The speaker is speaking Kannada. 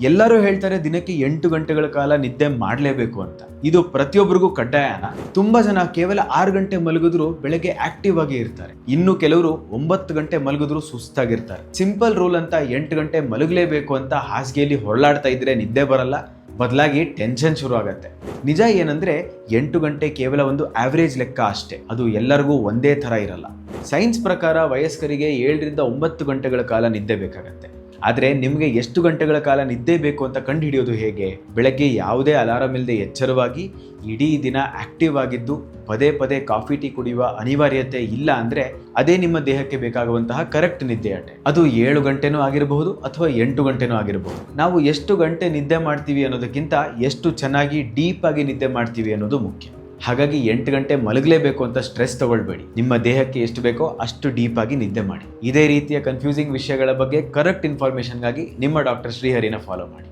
ಎಲ್ಲರೂ ಹೇಳ್ತಾರೆ ದಿನಕ್ಕೆ 8 ಗಂಟೆಗಳ ಕಾಲ ನಿದ್ದೆ ಮಾಡಲೇಬೇಕು ಅಂತ. ಇದು ಪ್ರತಿಯೊಬ್ಬರಿಗೂ ಕಡ್ಡಾಯನ? ತುಂಬಾ ಜನ ಕೇವಲ 6 ಗಂಟೆ ಮಲಗಿದ್ರು ಬೆಳಗ್ಗೆ ಆಕ್ಟಿವ್ ಆಗಿ ಇರ್ತಾರೆ. ಇನ್ನು ಕೆಲವರು 9 ಗಂಟೆ ಮಲಗಿದ್ರು ಸುಸ್ತಾಗಿರ್ತಾರೆ. ಸಿಂಪಲ್ ರೂಲ್ ಅಂತ 8 ಗಂಟೆ ಮಲಗಲೇಬೇಕು ಅಂತ ಹಾಸಿಗೆಯಲ್ಲಿ ಹೊರಳಾಡ್ತಾ ಇದ್ರೆ ನಿದ್ದೆ ಬರಲ್ಲ, ಬದಲಾಗಿ ಟೆನ್ಷನ್ ಶುರು ಆಗತ್ತೆ. ನಿಜ ಏನಂದ್ರೆ 8 ಗಂಟೆ ಕೇವಲ ಒಂದು ಆವರೇಜ್ ಲೆಕ್ಕ ಅಷ್ಟೇ. ಅದು ಎಲ್ಲರಿಗೂ ಒಂದೇ ತರ ಇರಲ್ಲ. ಸೈನ್ಸ್ ಪ್ರಕಾರ ವಯಸ್ಕರಿಗೆ 7 ರಿಂದ 9 ಗಂಟೆಗಳ ಕಾಲ ನಿದ್ದೆ ಬೇಕಾಗತ್ತೆ. ಆದರೆ ನಿಮಗೆ ಎಷ್ಟು ಗಂಟೆಗಳ ಕಾಲ ನಿದ್ದೆ ಬೇಕು ಅಂತ ಕಂಡುಹಿಡಿಯೋದು ಹೇಗೆ? ಬೆಳಗ್ಗೆ ಯಾವುದೇ ಅಲಾರಂ ಇಲ್ಲದೆ ಎಚ್ಚರವಾಗಿ ಇಡೀ ದಿನ ಆಕ್ಟಿವ್ ಆಗಿದ್ದು ಪದೇ ಪದೇ ಕಾಫಿ ಟೀ ಕುಡಿಯುವ ಅನಿವಾರ್ಯತೆ ಇಲ್ಲ ಅಂದ್ರೆ ಅದೇ ನಿಮ್ಮ ದೇಹಕ್ಕೆ ಬೇಕಾಗುವಂತಹ ಕರೆಕ್ಟ್ ನಿದ್ದೆ ಅಟೆ. ಅದು 7 ಗಂಟೆನೂ ಆಗಿರಬಹುದು ಅಥವಾ 8 ಗಂಟೆನೂ ಆಗಿರಬಹುದು. ನಾವು ಎಷ್ಟು ಗಂಟೆ ನಿದ್ದೆ ಮಾಡ್ತೀವಿ ಅನ್ನೋದಕ್ಕಿಂತ ಎಷ್ಟು ಚೆನ್ನಾಗಿ ಡೀಪ್ ಆಗಿ ನಿದ್ದೆ ಮಾಡ್ತೀವಿ ಅನ್ನೋದು ಮುಖ್ಯ. ಹಾಗಾಗಿ 8 ಗಂಟೆ ಮಲಗಲೇಬೇಕು ಅಂತ ಸ್ಟ್ರೆಸ್ ತಗೊಳ್ಬೇಡಿ. ನಿಮ್ಮ ದೇಹಕ್ಕೆ ಎಷ್ಟು ಬೇಕೋ ಅಷ್ಟು ಡೀಪ್ ಆಗಿ ನಿದ್ದೆ ಮಾಡಿ. ಇದೇ ರೀತಿಯ ಕನ್ಫ್ಯೂಸಿಂಗ್ ವಿಷಯಗಳ ಬಗ್ಗೆ ಕರೆಕ್ಟ್ ಇನ್ಫಾರ್ಮೇಷನ್ಗಾಗಿ ನಿಮ್ಮ ಡಾಕ್ಟರ್ ಶ್ರೀಹರಿನ ಫಾಲೋ ಮಾಡಿ.